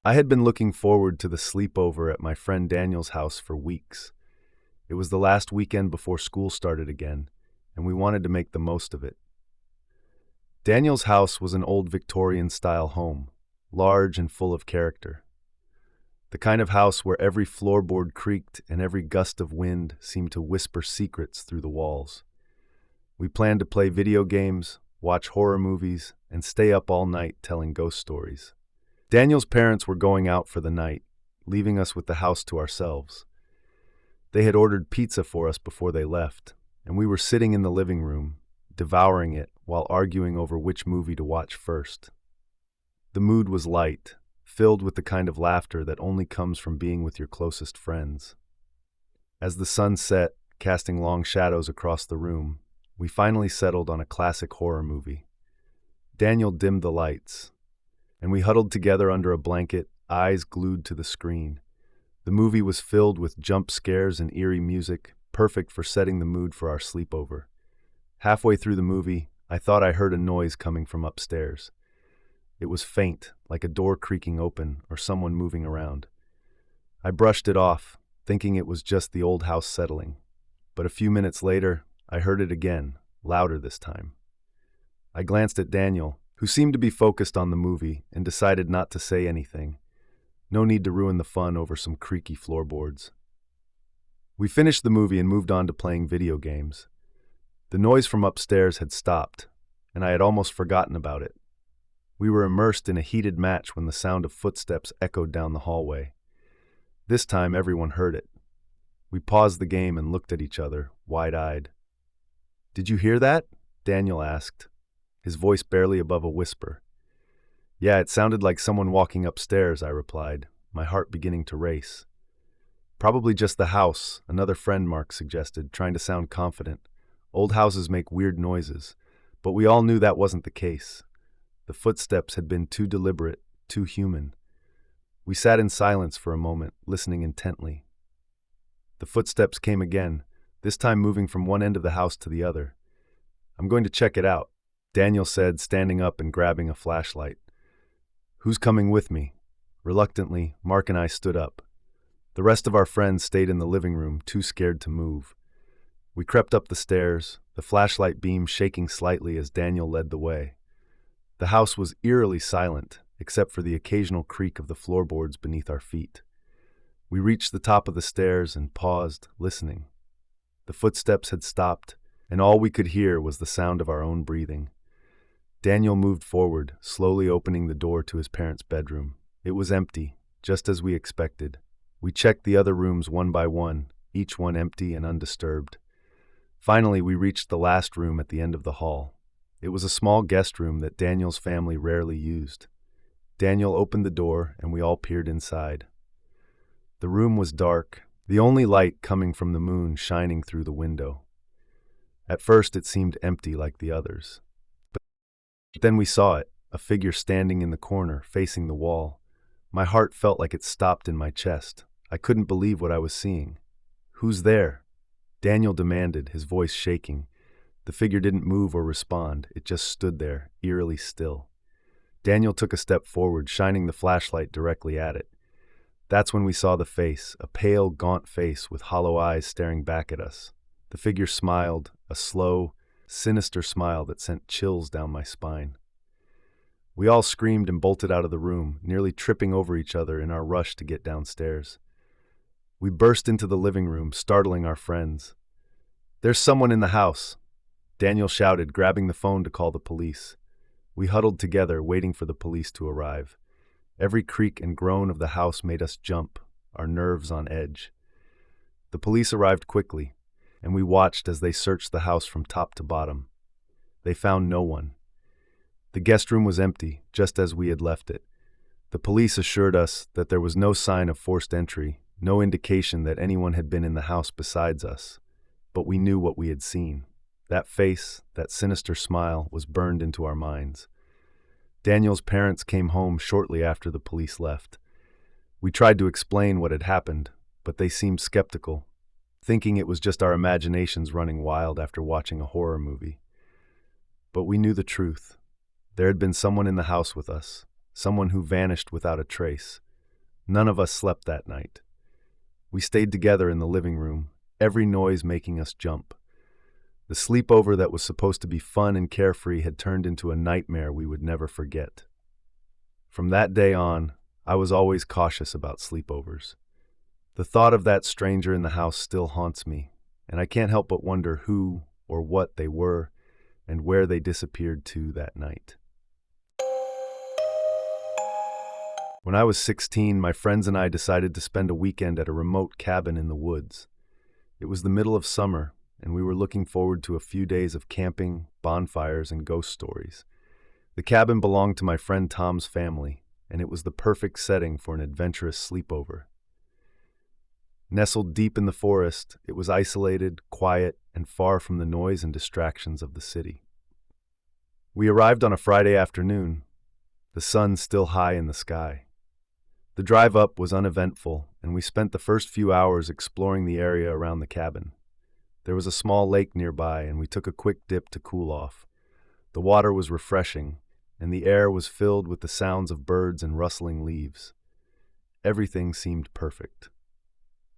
I had been looking forward to the sleepover at my friend Daniel's house for weeks. It was the last weekend before school started again, and we wanted to make the most of it. Daniel's house was an old Victorian-style home, large and full of character. The kind of house where every floorboard creaked and every gust of wind seemed to whisper secrets through the walls. We planned to play video games, watch horror movies, and stay up all night telling ghost stories. Daniel's parents were going out for the night, leaving us with the house to ourselves. They had ordered pizza for us before they left, and we were sitting in the living room, devouring it while arguing over which movie to watch first. The mood was light, filled with the kind of laughter that only comes from being with your closest friends. As the sun set, casting long shadows across the room, we finally settled on a classic horror movie. Daniel dimmed the lights, and we huddled together under a blanket, eyes glued to the screen. The movie was filled with jump scares and eerie music, perfect for setting the mood for our sleepover. Halfway through the movie, I thought I heard a noise coming from upstairs. It was faint, like a door creaking open or someone moving around. I brushed it off, thinking it was just the old house settling. But a few minutes later, I heard it again, louder this time. I glanced at Daniel, who seemed to be focused on the movie, and decided not to say anything. No need to ruin the fun over some creaky floorboards. We finished the movie and moved on to playing video games. The noise from upstairs had stopped, and I had almost forgotten about it. We were immersed in a heated match when the sound of footsteps echoed down the hallway. This time everyone heard it. We paused the game and looked at each other, wide-eyed. "Did you hear that?" Daniel asked, his voice barely above a whisper. "Yeah, it sounded like someone walking upstairs," I replied, my heart beginning to race. "Probably just the house," another friend Mark suggested, trying to sound confident. "Old houses make weird noises," but we all knew that wasn't the case. The footsteps had been too deliberate, too human. We sat in silence for a moment, listening intently. The footsteps came again, this time moving from one end of the house to the other. "I'm going to check it out," Daniel said, standing up and grabbing a flashlight. "Who's coming with me?" Reluctantly, Mark and I stood up. The rest of our friends stayed in the living room, too scared to move. We crept up the stairs, the flashlight beam shaking slightly as Daniel led the way. The house was eerily silent, except for the occasional creak of the floorboards beneath our feet. We reached the top of the stairs and paused, listening. The footsteps had stopped, and all we could hear was the sound of our own breathing. Daniel moved forward, slowly opening the door to his parents' bedroom. It was empty, just as we expected. We checked the other rooms one by one, each one empty and undisturbed. Finally, we reached the last room at the end of the hall. It was a small guest room that Daniel's family rarely used. Daniel opened the door, and we all peered inside. The room was dark, the only light coming from the moon shining through the window. At first, it seemed empty like the others. But then we saw it, a figure standing in the corner, facing the wall. My heart felt like it stopped in my chest. I couldn't believe what I was seeing. "Who's there?" Daniel demanded, his voice shaking. The figure didn't move or respond. It just stood there, eerily still. Daniel took a step forward, shining the flashlight directly at it. That's when we saw the face, a pale, gaunt face with hollow eyes staring back at us. The figure smiled, a slow, sinister smile that sent chills down my spine. We all screamed and bolted out of the room, nearly tripping over each other in our rush to get downstairs. We burst into the living room, startling our friends. "There's someone in the house," Daniel shouted, grabbing the phone to call the police. We huddled together, waiting for the police to arrive. Every creak and groan of the house made us jump, our nerves on edge. The police arrived quickly, and we watched as they searched the house from top to bottom. They found no one. The guest room was empty, just as we had left it. The police assured us that there was no sign of forced entry, no indication that anyone had been in the house besides us. But we knew what we had seen. That face, that sinister smile, was burned into our minds. Daniel's parents came home shortly after the police left. We tried to explain what had happened, but they seemed skeptical, thinking it was just our imaginations running wild after watching a horror movie. But we knew the truth. There had been someone in the house with us, someone who vanished without a trace. None of us slept that night. We stayed together in the living room, every noise making us jump. The sleepover that was supposed to be fun and carefree had turned into a nightmare we would never forget. From that day on, I was always cautious about sleepovers. The thought of that stranger in the house still haunts me, and I can't help but wonder who or what they were and where they disappeared to that night. When I was 16, my friends and I decided to spend a weekend at a remote cabin in the woods. It was the middle of summer, and we were looking forward to a few days of camping, bonfires, and ghost stories. The cabin belonged to my friend Tom's family, and it was the perfect setting for an adventurous sleepover. Nestled deep in the forest, it was isolated, quiet, and far from the noise and distractions of the city. We arrived on a Friday afternoon, the sun still high in the sky. The drive up was uneventful, and we spent the first few hours exploring the area around the cabin. There was a small lake nearby, and we took a quick dip to cool off. The water was refreshing, and the air was filled with the sounds of birds and rustling leaves. Everything seemed perfect.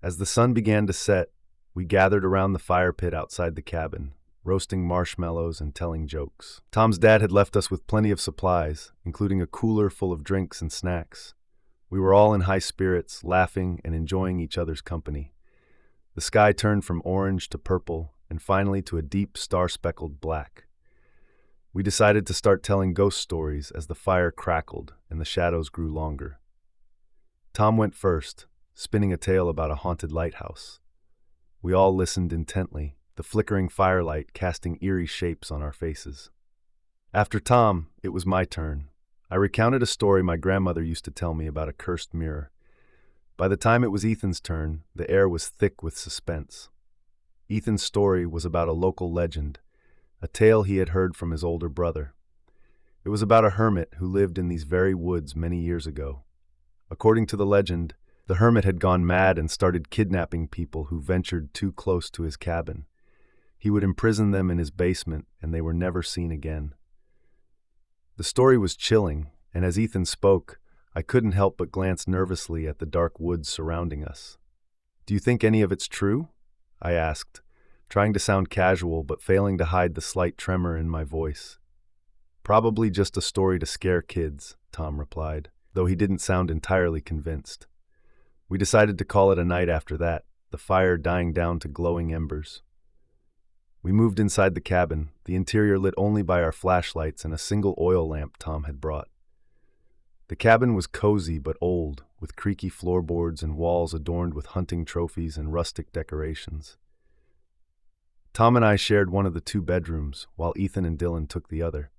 As the sun began to set, we gathered around the fire pit outside the cabin, roasting marshmallows and telling jokes. Tom's dad had left us with plenty of supplies, including a cooler full of drinks and snacks. We were all in high spirits, laughing and enjoying each other's company. The sky turned from orange to purple and finally to a deep star-speckled black. We decided to start telling ghost stories as the fire crackled and the shadows grew longer. Tom went first, spinning a tale about a haunted lighthouse. We all listened intently, the flickering firelight casting eerie shapes on our faces. After Tom, it was my turn. I recounted a story my grandmother used to tell me about a cursed mirror. By the time it was Ethan's turn, the air was thick with suspense. Ethan's story was about a local legend, a tale he had heard from his older brother. It was about a hermit who lived in these very woods many years ago. According to the legend, the hermit had gone mad and started kidnapping people who ventured too close to his cabin. He would imprison them in his basement, and they were never seen again. The story was chilling, and as Ethan spoke, I couldn't help but glance nervously at the dark woods surrounding us. "Do you think any of it's true?" I asked, trying to sound casual but failing to hide the slight tremor in my voice. "Probably just a story to scare kids," Tom replied, though he didn't sound entirely convinced. We decided to call it a night after that, the fire dying down to glowing embers. We moved inside the cabin, the interior lit only by our flashlights and a single oil lamp Tom had brought. The cabin was cozy but old, with creaky floorboards and walls adorned with hunting trophies and rustic decorations. Tom and I shared one of the two bedrooms, while Ethan and Dylan took the other.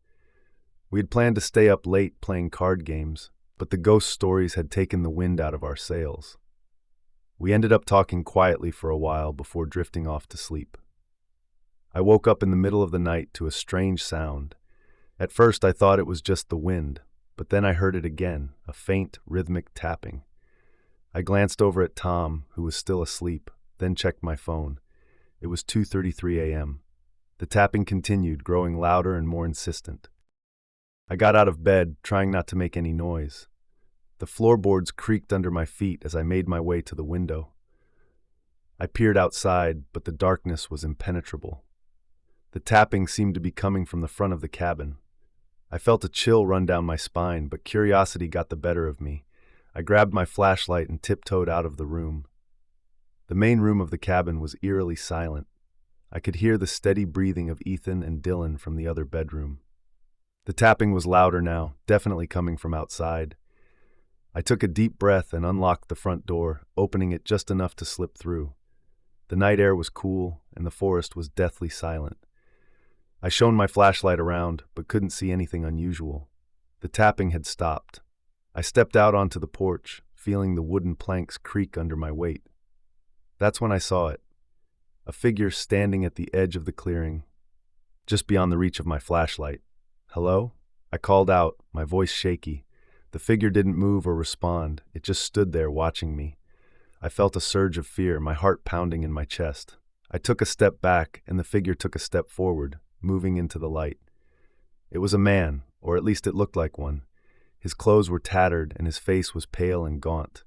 We had planned to stay up late playing card games, but the ghost stories had taken the wind out of our sails. We ended up talking quietly for a while before drifting off to sleep. I woke up in the middle of the night to a strange sound. At first I thought it was just the wind, but then I heard it again, a faint, rhythmic tapping. I glanced over at Tom, who was still asleep, then checked my phone. It was 2:33 a.m. The tapping continued, growing louder and more insistent. I got out of bed, trying not to make any noise. The floorboards creaked under my feet as I made my way to the window. I peered outside, but the darkness was impenetrable. The tapping seemed to be coming from the front of the cabin. I felt a chill run down my spine, but curiosity got the better of me. I grabbed my flashlight and tiptoed out of the room. The main room of the cabin was eerily silent. I could hear the steady breathing of Ethan and Dylan from the other bedroom. The tapping was louder now, definitely coming from outside. I took a deep breath and unlocked the front door, opening it just enough to slip through. The night air was cool, and the forest was deathly silent. I shone my flashlight around, but couldn't see anything unusual. The tapping had stopped. I stepped out onto the porch, feeling the wooden planks creak under my weight. That's when I saw it. A figure standing at the edge of the clearing, just beyond the reach of my flashlight. "Hello?" I called out, my voice shaky. The figure didn't move or respond. It just stood there watching me. I felt a surge of fear, my heart pounding in my chest. I took a step back, and the figure took a step forward, moving into the light. It was a man, or at least it looked like one. His clothes were tattered, and his face was pale and gaunt.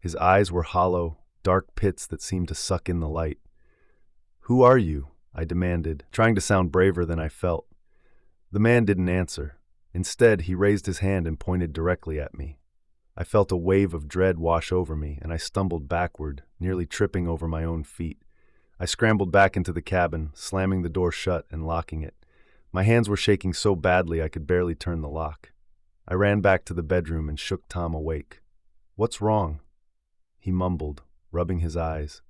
His eyes were hollow, dark pits that seemed to suck in the light. "Who are you?" I demanded, trying to sound braver than I felt. The man didn't answer. Instead, he raised his hand and pointed directly at me. I felt a wave of dread wash over me, and I stumbled backward, nearly tripping over my own feet. I scrambled back into the cabin, slamming the door shut and locking it. My hands were shaking so badly I could barely turn the lock. I ran back to the bedroom and shook Tom awake. "What's wrong?" He mumbled, rubbing his eyes.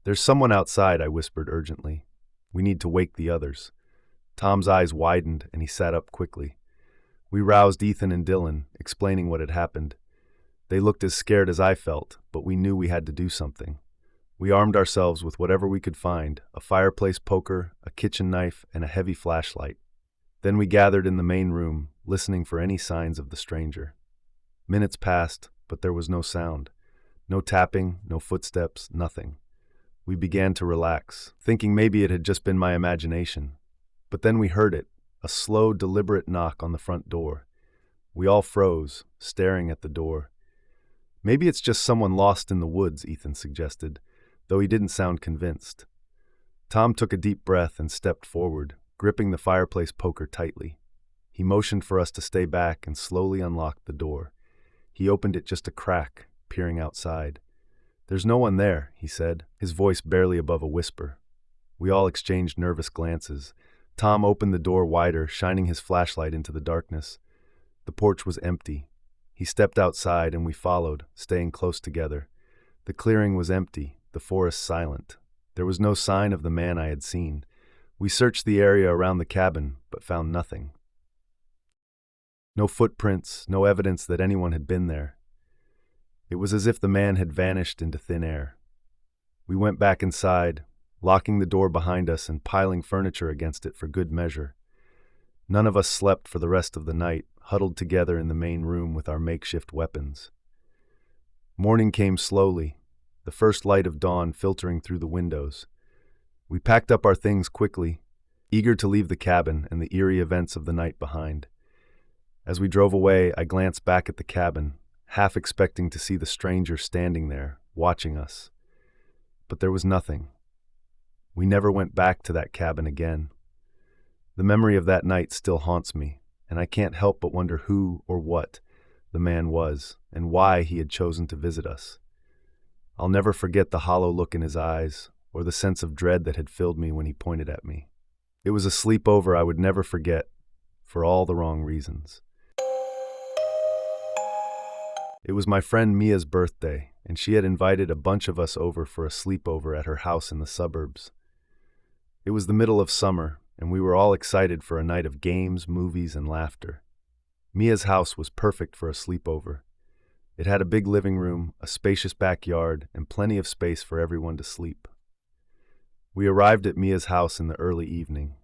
"There's someone outside," I whispered urgently. "We need to wake the others." Tom's eyes widened and he sat up quickly. We roused Ethan and Dylan, explaining what had happened. They looked as scared as I felt, but we knew we had to do something. We armed ourselves with whatever we could find, a fireplace poker, a kitchen knife, and a heavy flashlight. Then we gathered in the main room, listening for any signs of the stranger. Minutes passed, but there was no sound. No tapping, no footsteps, nothing. We began to relax, thinking maybe it had just been my imagination. But then we heard it, a slow, deliberate knock on the front door. We all froze, staring at the door. "Maybe it's just someone lost in the woods," Ethan suggested, though he didn't sound convinced. Tom took a deep breath and stepped forward, gripping the fireplace poker tightly. He motioned for us to stay back and slowly unlocked the door. He opened it just a crack, peering outside. "There's no one there," he said, his voice barely above a whisper. We all exchanged nervous glances. Tom opened the door wider, shining his flashlight into the darkness. The porch was empty. He stepped outside and we followed, staying close together. The clearing was empty, the forest silent. There was no sign of the man I had seen. We searched the area around the cabin, but found nothing. No footprints, no evidence that anyone had been there. It was as if the man had vanished into thin air. We went back inside, locking the door behind us and piling furniture against it for good measure. None of us slept for the rest of the night, huddled together in the main room with our makeshift weapons. Morning came slowly, the first light of dawn filtering through the windows. We packed up our things quickly, eager to leave the cabin and the eerie events of the night behind. As we drove away, I glanced back at the cabin, half expecting to see the stranger standing there, watching us. But there was nothing. We never went back to that cabin again. The memory of that night still haunts me, and I can't help but wonder who or what the man was and why he had chosen to visit us. I'll never forget the hollow look in his eyes or the sense of dread that had filled me when he pointed at me. It was a sleepover I would never forget, for all the wrong reasons. It was my friend Mia's birthday, and she had invited a bunch of us over for a sleepover at her house in the suburbs. It was the middle of summer, and we were all excited for a night of games, movies, and laughter. Mia's house was perfect for a sleepover. It had a big living room, a spacious backyard, and plenty of space for everyone to sleep. We arrived at Mia's house in the early evening.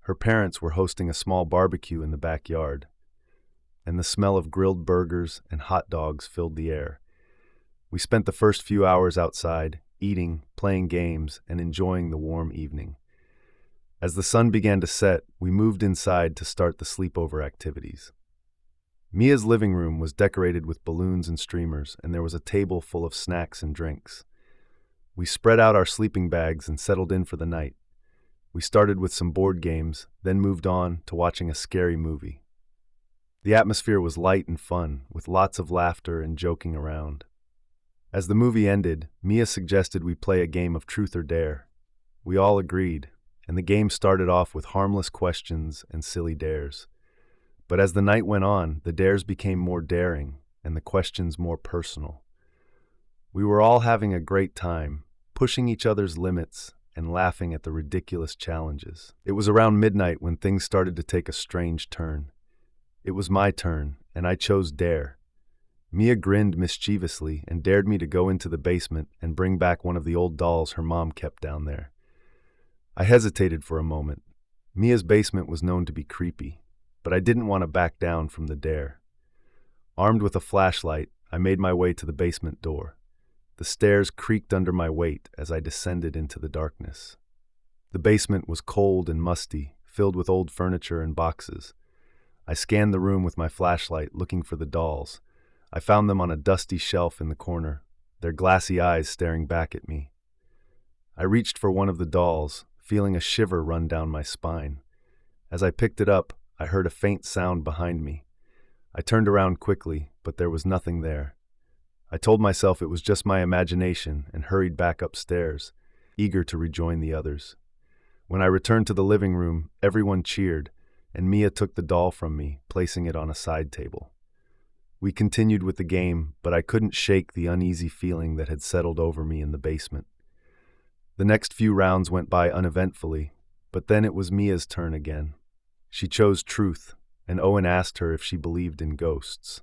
Her parents were hosting a small barbecue in the backyard, and the smell of grilled burgers and hot dogs filled the air. We spent the first few hours outside, eating, playing games, and enjoying the warm evening. As the sun began to set, we moved inside to start the sleepover activities. Mia's living room was decorated with balloons and streamers, and there was a table full of snacks and drinks. We spread out our sleeping bags and settled in for the night. We started with some board games, then moved on to watching a scary movie. The atmosphere was light and fun, with lots of laughter and joking around. As the movie ended, Mia suggested we play a game of truth or dare. We all agreed, and the game started off with harmless questions and silly dares. But as the night went on, the dares became more daring, and the questions more personal. We were all having a great time, pushing each other's limits and laughing at the ridiculous challenges. It was around midnight when things started to take a strange turn. It was my turn, and I chose dare. Mia grinned mischievously and dared me to go into the basement and bring back one of the old dolls her mom kept down there. I hesitated for a moment. Mia's basement was known to be creepy, but I didn't want to back down from the dare. Armed with a flashlight, I made my way to the basement door. The stairs creaked under my weight as I descended into the darkness. The basement was cold and musty, filled with old furniture and boxes. I scanned the room with my flashlight, looking for the dolls. I found them on a dusty shelf in the corner, their glassy eyes staring back at me. I reached for one of the dolls, feeling a shiver run down my spine. As I picked it up, I heard a faint sound behind me. I turned around quickly, but there was nothing there. I told myself it was just my imagination and hurried back upstairs, eager to rejoin the others. When I returned to the living room, everyone cheered, and Mia took the doll from me, placing it on a side table. We continued with the game, but I couldn't shake the uneasy feeling that had settled over me in the basement. The next few rounds went by uneventfully, but then it was Mia's turn again. She chose truth, and Owen asked her if she believed in ghosts.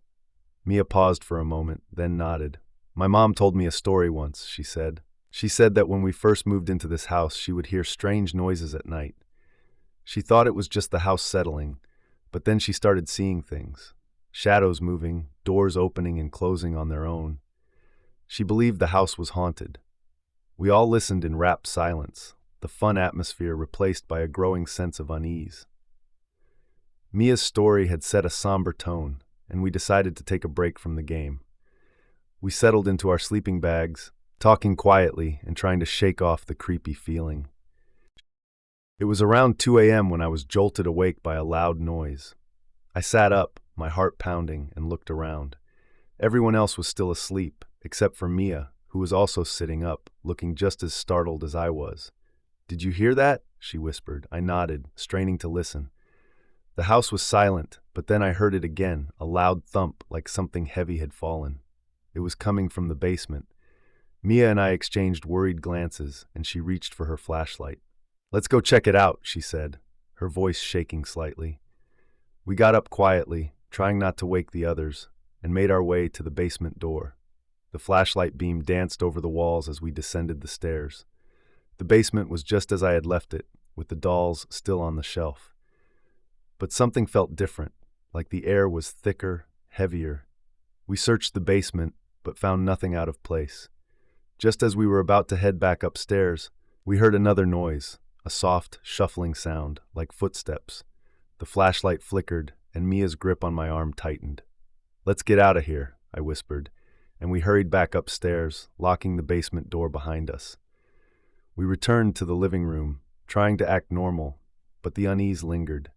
Mia paused for a moment, then nodded. "My mom told me a story once," she said. "She said that when we first moved into this house, she would hear strange noises at night. She thought it was just the house settling, but then she started seeing things. Shadows moving, doors opening and closing on their own. She believed the house was haunted." We all listened in rapt silence, the fun atmosphere replaced by a growing sense of unease. Mia's story had set a somber tone, and we decided to take a break from the game. We settled into our sleeping bags, talking quietly and trying to shake off the creepy feeling. It was around 2 a.m. when I was jolted awake by a loud noise. I sat up, my heart pounding, and looked around. Everyone else was still asleep, except for Mia, who was also sitting up, looking just as startled as I was. "Did you hear that?" she whispered. I nodded, straining to listen. The house was silent, but then I heard it again, a loud thump like something heavy had fallen. It was coming from the basement. Mia and I exchanged worried glances, and she reached for her flashlight. "Let's go check it out," she said, her voice shaking slightly. We got up quietly, trying not to wake the others, and made our way to the basement door. The flashlight beam danced over the walls as we descended the stairs. The basement was just as I had left it, with the dolls still on the shelf. But something felt different, like the air was thicker, heavier. We searched the basement, but found nothing out of place. Just as we were about to head back upstairs, we heard another noise, a soft, shuffling sound, like footsteps. The flashlight flickered, and Mia's grip on my arm tightened. "Let's get out of here," I whispered, and we hurried back upstairs, locking the basement door behind us. We returned to the living room, trying to act normal, but the unease lingered.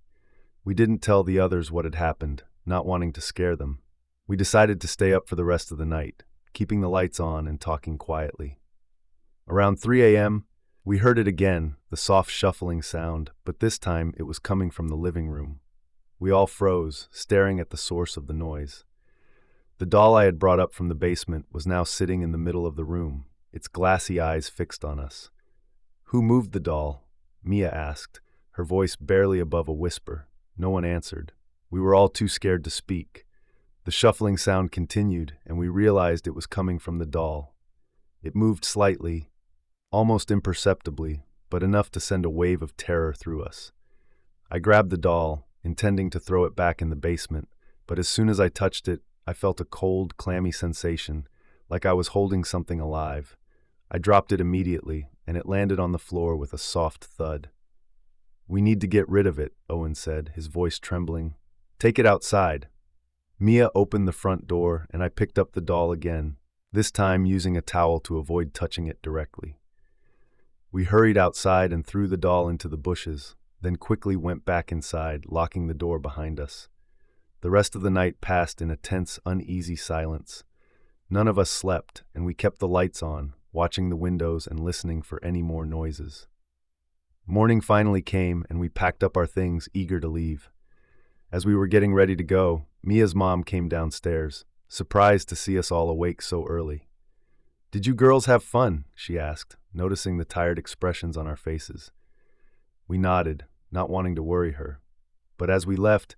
We didn't tell the others what had happened, not wanting to scare them. We decided to stay up for the rest of the night, keeping the lights on and talking quietly. Around 3 a.m., we heard it again, the soft shuffling sound, but this time it was coming from the living room. We all froze, staring at the source of the noise. The doll I had brought up from the basement was now sitting in the middle of the room, its glassy eyes fixed on us. "Who moved the doll?" Mia asked, her voice barely above a whisper. No one answered. We were all too scared to speak. The shuffling sound continued, and we realized it was coming from the doll. It moved slightly, almost imperceptibly, but enough to send a wave of terror through us. I grabbed the doll, intending to throw it back in the basement, but as soon as I touched it, I felt a cold, clammy sensation, like I was holding something alive. I dropped it immediately, and it landed on the floor with a soft thud. "We need to get rid of it," Owen said, his voice trembling. "Take it outside." Mia opened the front door, and I picked up the doll again, this time using a towel to avoid touching it directly. We hurried outside and threw the doll into the bushes, then quickly went back inside, locking the door behind us. The rest of the night passed in a tense, uneasy silence. None of us slept, and we kept the lights on, watching the windows and listening for any more noises. Morning finally came, and we packed up our things, eager to leave. As we were getting ready to go, Mia's mom came downstairs, surprised to see us all awake so early. "Did you girls have fun?" she asked, noticing the tired expressions on our faces. We nodded, not wanting to worry her. But as we left,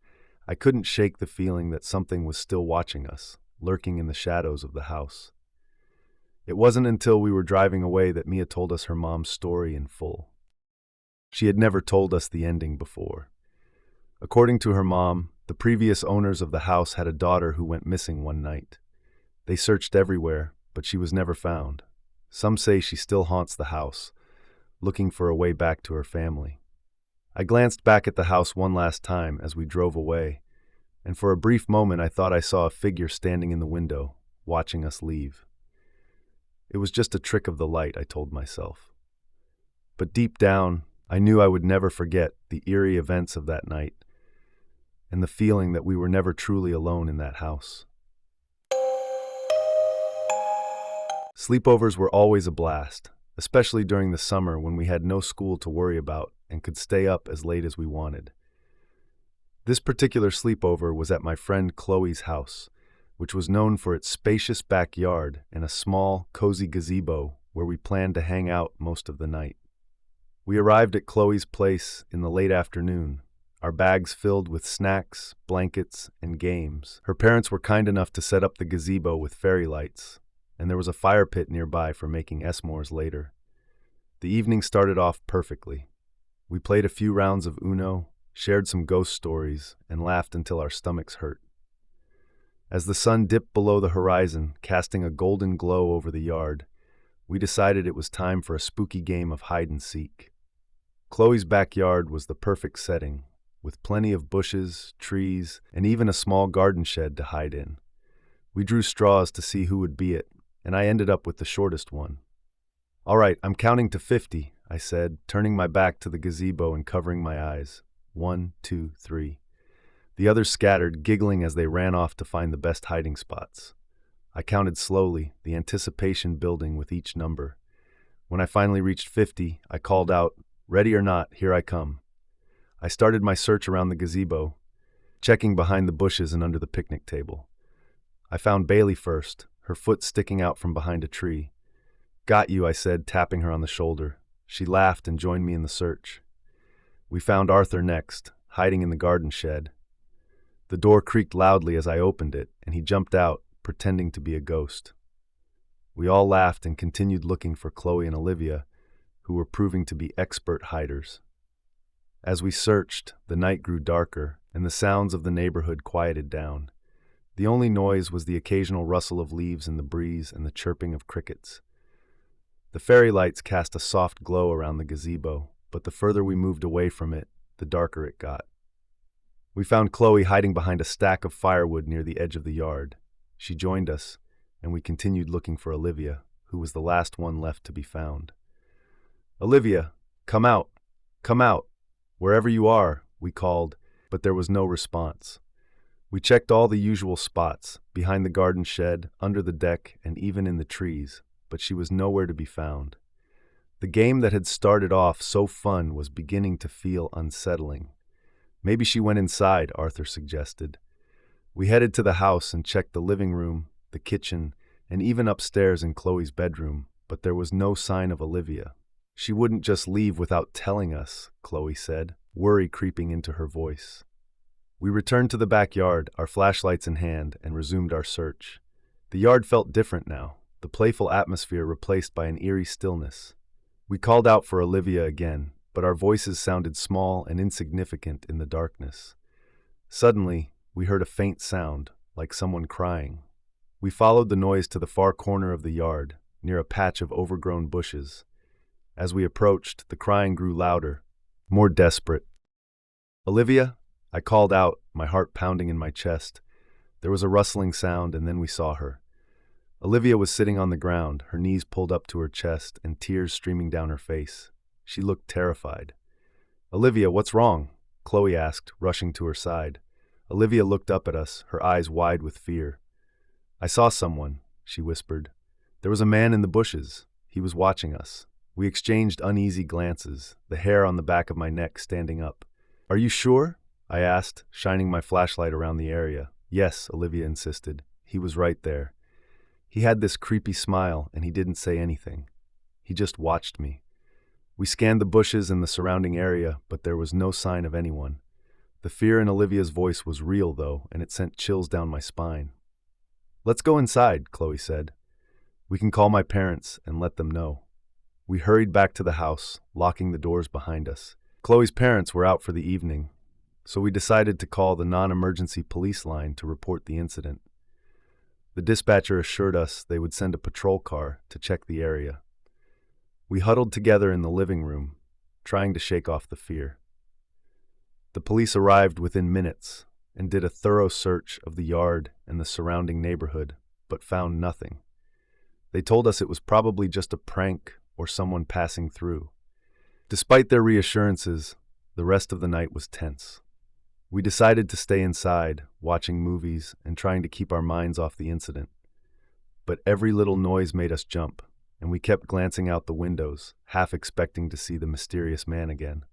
I couldn't shake the feeling that something was still watching us, lurking in the shadows of the house. It wasn't until we were driving away that Mia told us her mom's story in full. She had never told us the ending before. According to her mom, the previous owners of the house had a daughter who went missing one night. They searched everywhere, but she was never found. Some say she still haunts the house, looking for a way back to her family. I glanced back at the house one last time as we drove away. and for a brief moment I thought I saw a figure standing in the window, watching us leave. It was just a trick of the light, I told myself. But deep down, I knew I would never forget the eerie events of that night, and the feeling that we were never truly alone in that house. Sleepovers were always a blast, especially during the summer when we had no school to worry about and could stay up as late as we wanted. This particular sleepover was at my friend Chloe's house, which was known for its spacious backyard and a small, cozy gazebo where we planned to hang out most of the night. We arrived at Chloe's place in the late afternoon, our bags filled with snacks, blankets, and games. Her parents were kind enough to set up the gazebo with fairy lights, and there was a fire pit nearby for making s'mores later. The evening started off perfectly. We played a few rounds of Uno, shared some ghost stories, and laughed until our stomachs hurt. As the sun dipped below the horizon, casting a golden glow over the yard, we decided it was time for a spooky game of hide-and-seek. Chloe's backyard was the perfect setting, with plenty of bushes, trees, and even a small garden shed to hide in. We drew straws to see who would be it, and I ended up with the shortest one. "All right, I'm counting to 50, I said, turning my back to the gazebo and covering my eyes. 1, 2, 3. The others scattered, giggling as they ran off to find the best hiding spots. I counted slowly, the anticipation building with each number. When I finally reached 50, I called out, "Ready or not, here I come." I started my search around the gazebo, checking behind the bushes and under the picnic table. I found Bailey first, her foot sticking out from behind a tree. "Got you," I said, tapping her on the shoulder. She laughed and joined me in the search. We found Arthur next, hiding in the garden shed. The door creaked loudly as I opened it, and he jumped out, pretending to be a ghost. We all laughed and continued looking for Chloe and Olivia, who were proving to be expert hiders. As we searched, the night grew darker, and the sounds of the neighborhood quieted down. The only noise was the occasional rustle of leaves in the breeze and the chirping of crickets. The fairy lights cast a soft glow around the gazebo, but the further we moved away from it, the darker it got. We found Chloe hiding behind a stack of firewood near the edge of the yard. She joined us, and we continued looking for Olivia, who was the last one left to be found. "Olivia, come out! Come out! Wherever you are," we called, but there was no response. We checked all the usual spots, behind the garden shed, under the deck, and even in the trees, but she was nowhere to be found. The game that had started off so fun was beginning to feel unsettling. "Maybe she went inside," Arthur suggested. We headed to the house and checked the living room, the kitchen, and even upstairs in Chloe's bedroom, but there was no sign of Olivia. "She wouldn't just leave without telling us," Chloe said, worry creeping into her voice. We returned to the backyard, our flashlights in hand, and resumed our search. The yard felt different now, the playful atmosphere replaced by an eerie stillness. We called out for Olivia again, but our voices sounded small and insignificant in the darkness. Suddenly, we heard a faint sound, like someone crying. We followed the noise to the far corner of the yard, near a patch of overgrown bushes. As we approached, the crying grew louder, more desperate. "Olivia?" I called out, my heart pounding in my chest. There was a rustling sound, and then we saw her. Olivia was sitting on the ground, her knees pulled up to her chest and tears streaming down her face. She looked terrified. "Olivia, what's wrong?" Chloe asked, rushing to her side. Olivia looked up at us, her eyes wide with fear. "I saw someone," she whispered. "There was a man in the bushes. He was watching us." We exchanged uneasy glances, the hair on the back of my neck standing up. "Are you sure?" I asked, shining my flashlight around the area. "Yes," Olivia insisted. "He was right there. He had this creepy smile, and he didn't say anything. He just watched me." We scanned the bushes and the surrounding area, but there was no sign of anyone. The fear in Olivia's voice was real, though, and it sent chills down my spine. "Let's go inside," Chloe said. "We can call my parents and let them know." We hurried back to the house, locking the doors behind us. Chloe's parents were out for the evening, so we decided to call the non-emergency police line to report the incident. The dispatcher assured us they would send a patrol car to check the area. We huddled together in the living room, trying to shake off the fear. The police arrived within minutes, and did a thorough search of the yard and the surrounding neighborhood, but found nothing. They told us it was probably just a prank or someone passing through. Despite their reassurances, the rest of the night was tense. We decided to stay inside, watching movies and trying to keep our minds off the incident. But every little noise made us jump, and we kept glancing out the windows, half expecting to see the mysterious man again.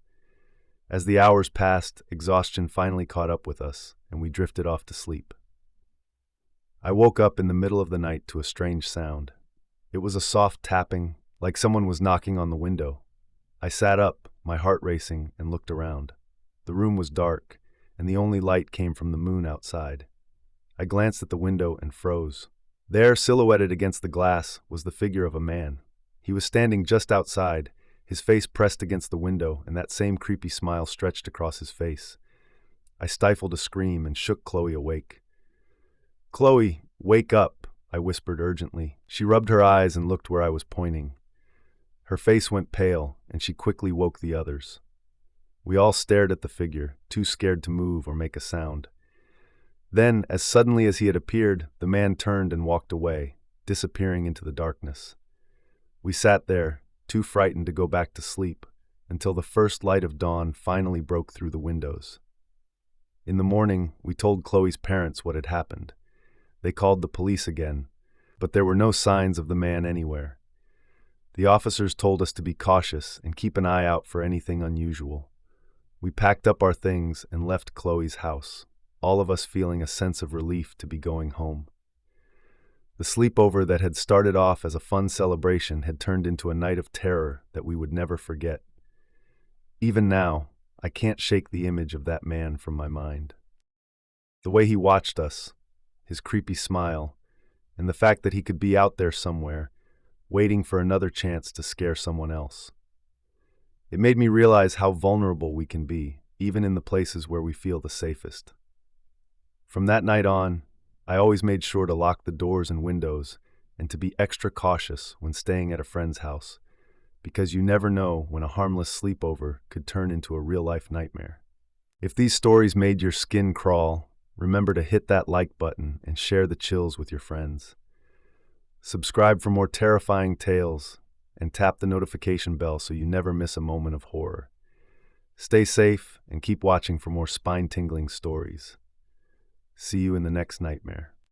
As the hours passed, exhaustion finally caught up with us, and we drifted off to sleep. I woke up in the middle of the night to a strange sound. It was a soft tapping, like someone was knocking on the window. I sat up, my heart racing, and looked around. The room was dark, and the only light came from the moon outside. I glanced at the window and froze. There, silhouetted against the glass, was the figure of a man. He was standing just outside, his face pressed against the window, and that same creepy smile stretched across his face. I stifled a scream and shook Chloe awake. "Chloe, wake up," I whispered urgently. She rubbed her eyes and looked where I was pointing. Her face went pale, and she quickly woke the others. We all stared at the figure, too scared to move or make a sound. Then, as suddenly as he had appeared, the man turned and walked away, disappearing into the darkness. We sat there, too frightened to go back to sleep, until the first light of dawn finally broke through the windows. In the morning, we told Chloe's parents what had happened. They called the police again, but there were no signs of the man anywhere. The officers told us to be cautious and keep an eye out for anything unusual. We packed up our things and left Chloe's house, all of us feeling a sense of relief to be going home. The sleepover that had started off as a fun celebration had turned into a night of terror that we would never forget. Even now, I can't shake the image of that man from my mind. The way he watched us, his creepy smile, and the fact that he could be out there somewhere, waiting for another chance to scare someone else. It made me realize how vulnerable we can be, even in the places where we feel the safest. From that night on, I always made sure to lock the doors and windows and to be extra cautious when staying at a friend's house, because you never know when a harmless sleepover could turn into a real-life nightmare. If these stories made your skin crawl, remember to hit that like button and share the chills with your friends. Subscribe for more terrifying tales, and tap the notification bell so you never miss a moment of horror. Stay safe and keep watching for more spine-tingling stories. See you in the next nightmare.